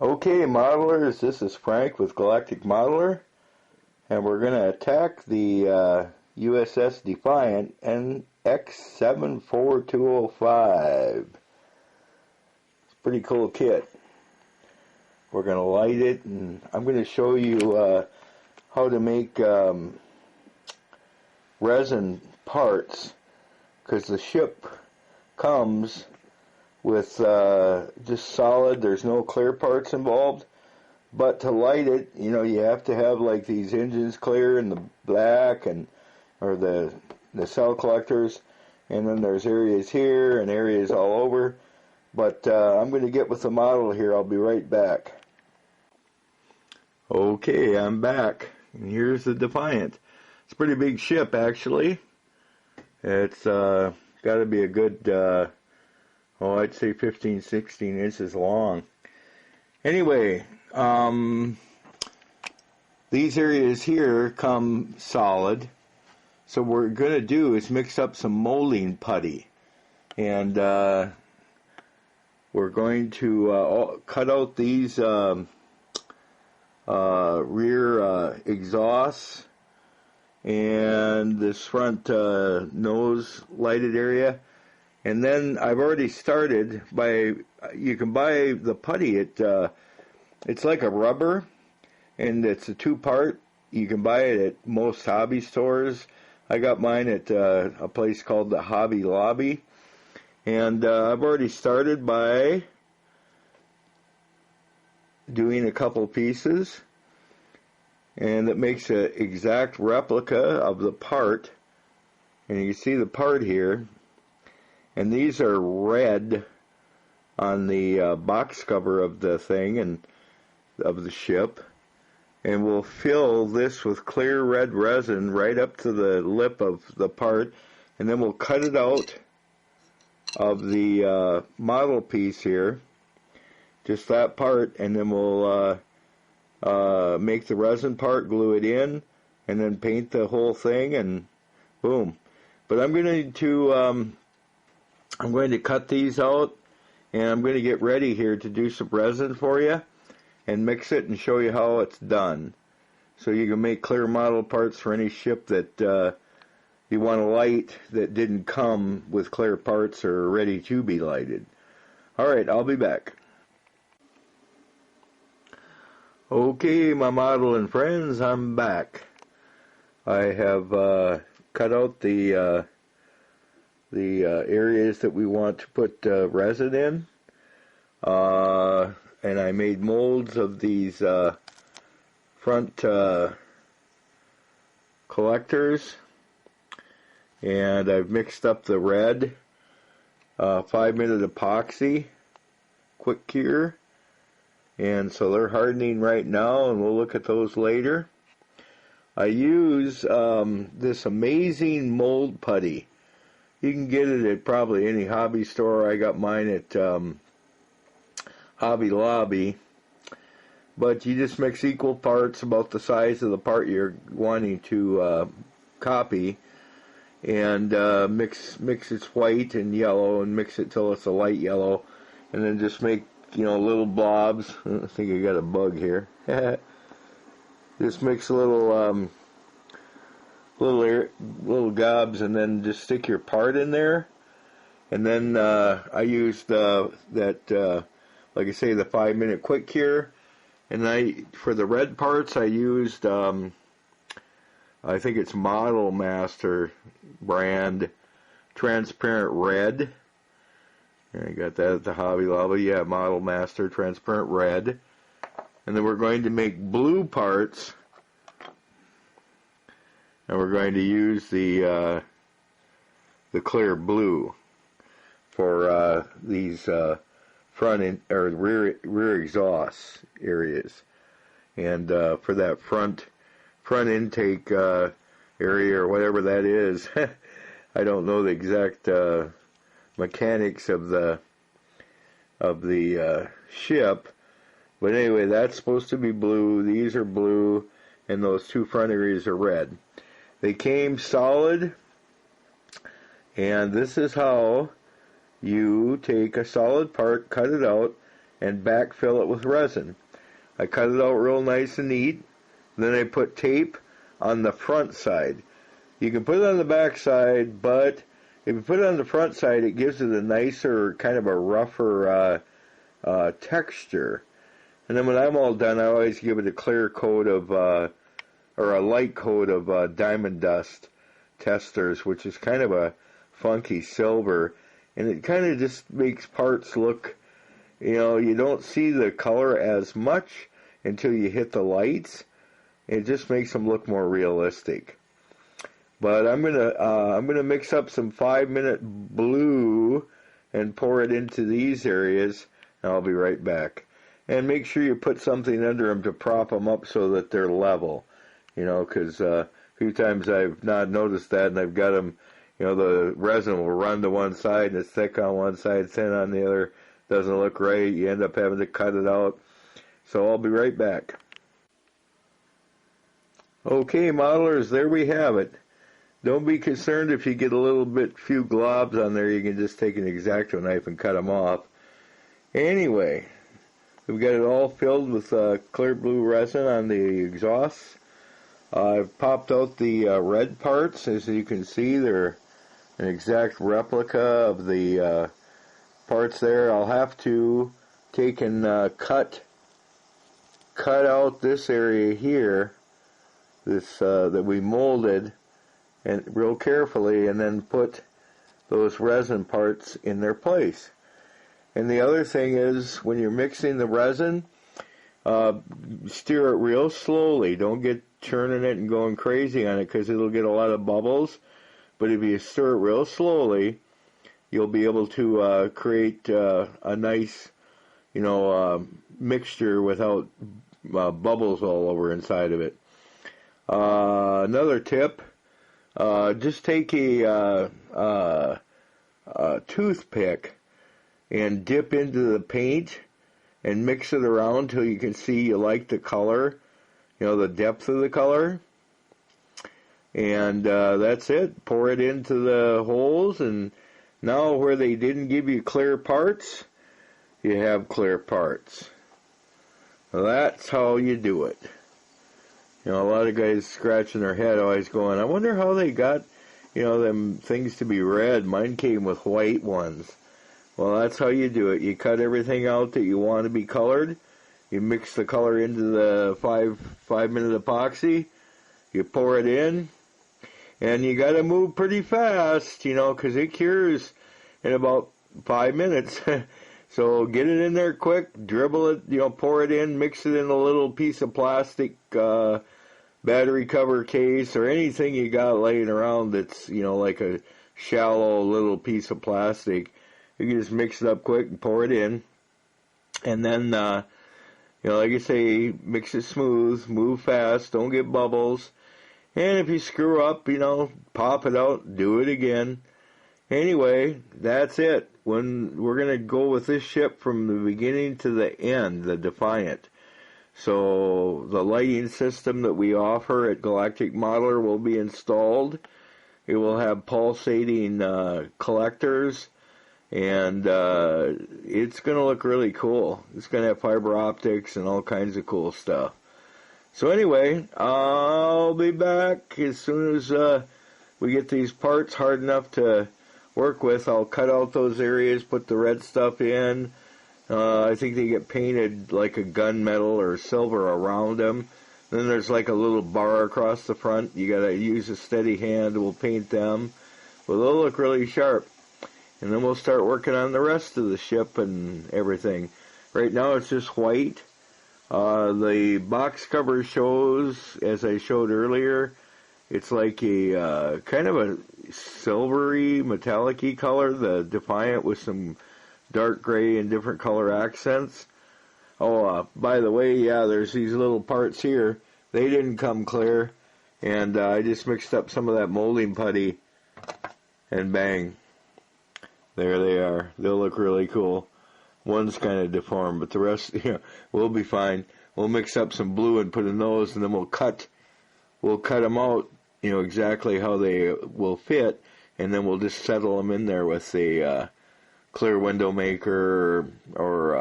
Okay, modelers, this is Frank with Galactic Modeler, and we're going to attack the USS Defiant NX74205. It's a pretty cool kit. We're going to light it, and I'm going to show you how to make resin parts, because the ship comes with just solid. There's no clear parts involved, but to light it, you know, you have to have like these engines clear and the black, and or the cell collectors, and then there's areas here and areas all over. But I'm going to get with the model here. I'll be right back. Okay, I'm back, and here's the Defiant. It's a pretty big ship, actually. It's got to be a good I'd say 15, 16 inches long. Anyway, these areas here come solid. So what we're going to do is mix up some molding putty. And we're going to cut out these rear exhausts and this front nose lighted area. And then I've already started by, you can buy the putty, it's like a rubber, and it's a two-part. You can buy it at most hobby stores. I got mine at a place called the Hobby Lobby. And I've already started by doing a couple pieces, and it makes an exact replica of the part. And you can see the part here. And these are red on the box cover of the thing and of the ship. And we'll fill this with clear red resin right up to the lip of the part. And then we'll cut it out of the model piece here. Just that part. And then we'll make the resin part, glue it in, and then paint the whole thing, and boom. But I'm going to cut these out, and I'm going to get ready here to do some resin for you and mix it and show you how it's done. So you can make clear model parts for any ship that you want to light that didn't come with clear parts or ready to be lighted. Alright, I'll be back. Okay, my modeling friends, I'm back. I have cut out the areas that we want to put resin in, and I made molds of these front collectors, and I've mixed up the red 5-minute epoxy quick cure, and so they're hardening right now, and we'll look at those later. I use this amazing mold putty. You can get it at probably any hobby store. I got mine at Hobby Lobby. But you just mix equal parts about the size of the part you're wanting to copy, and mix its white and yellow, and mix it till it's a light yellow, and then just make, you know, little blobs. I think I got a bug here. Just mix little little gobs, and then just stick your part in there. And then I used that like I say, the 5-minute quick cure. And for the red parts, I used I think it's Model Master brand transparent red. And I got that at the Hobby Lobby. Yeah, Model Master transparent red. And then we're going to make blue parts. And we're going to use the clear blue for these front or rear exhaust areas, and for that front intake area or whatever that is. I don't know the exact mechanics of the ship, but anyway, that's supposed to be blue. These are blue, and those two front areas are red. They came solid, and this is how you take a solid part, cut it out, and backfill it with resin. I cut it out real nice and neat. Then I put tape on the front side. You can put it on the back side, but if you put it on the front side, it gives it a nicer, kind of a rougher texture. And then when I'm all done, I always give it a clear coat of, or a light coat of diamond dust testers, which is kind of a funky silver. And it kind of just makes parts look, you don't see the color as much until you hit the lights. It just makes them look more realistic. But I'm gonna mix up some 5-minute blue and pour it into these areas, and I'll be right back. And make sure you put something under them to prop them up so that they're level. Because a few times I've not noticed that, and I've got them. The resin will run to one side, and it's thick on one side, thin on the other. Doesn't look right. You end up having to cut it out. So I'll be right back. Okay, modelers, there we have it. Don't be concerned if you get few globs on there. You can just take an X-Acto knife and cut them off. Anyway, we've got it all filled with clear blue resin on the exhausts. I've popped out the red parts. As you can see, they're an exact replica of the parts there. I'll have to take and cut out this area here, this that we molded, and real carefully, and then put those resin parts in their place. And the other thing is, when you're mixing the resin, stir it real slowly. Don't get churning it and going crazy on it, because it'll get a lot of bubbles. But if you stir it real slowly, you'll be able to create a nice, mixture without bubbles all over inside of it. Another tip. Just take a toothpick and dip into the paint and mix it around till you can see you like the color, the depth of the color. And that's it. Pour it into the holes, and now where they didn't give you clear parts, you have clear parts. Well, that's how you do it. A lot of guys scratching their head, always going, I wonder how they got, them things to be red. Mine came with white ones. Well, that's how you do it. You cut everything out that you want to be colored. You mix the color into the 5-minute epoxy. You pour it in. And you got to move pretty fast, because it cures in about 5 minutes. So get it in there quick, dribble it, pour it in, mix it in a little piece of plastic battery cover case or anything you got laying around that's, like a shallow little piece of plastic. You can just mix it up quick and pour it in. And then, like I say, mix it smooth, move fast, don't get bubbles. And if you screw up, pop it out, do it again. Anyway, that's it. When we're going to go with this ship from the beginning to the end, the Defiant. So the lighting system that we offer at Galactic Modeler will be installed. It will have pulsating collectors, and it's going to look really cool. It's going to have fiber optics and all kinds of cool stuff. So anyway, I'll be back as soon as we get these parts hard enough to work with. I'll cut out those areas, put the red stuff in. I think they get painted like a gunmetal or silver around them. Then there's like a little bar across the front. You got to use a steady hand. We'll paint them. Well, they'll look really sharp. And then we'll start working on the rest of the ship and everything. Right now it's just white. The box cover shows, as I showed earlier, it's like a kind of a silvery, metallic-y color, the Defiant, with some dark gray and different color accents. Oh, by the way, yeah, there's these little parts here. They didn't come clear, and I just mixed up some of that molding putty, and bang, there they are. They'll look really cool. One's kind of deformed, but the rest, will be fine. We'll mix up some blue and put in those, and then we'll cut them out, exactly how they will fit, and then we'll just settle them in there with a clear window maker or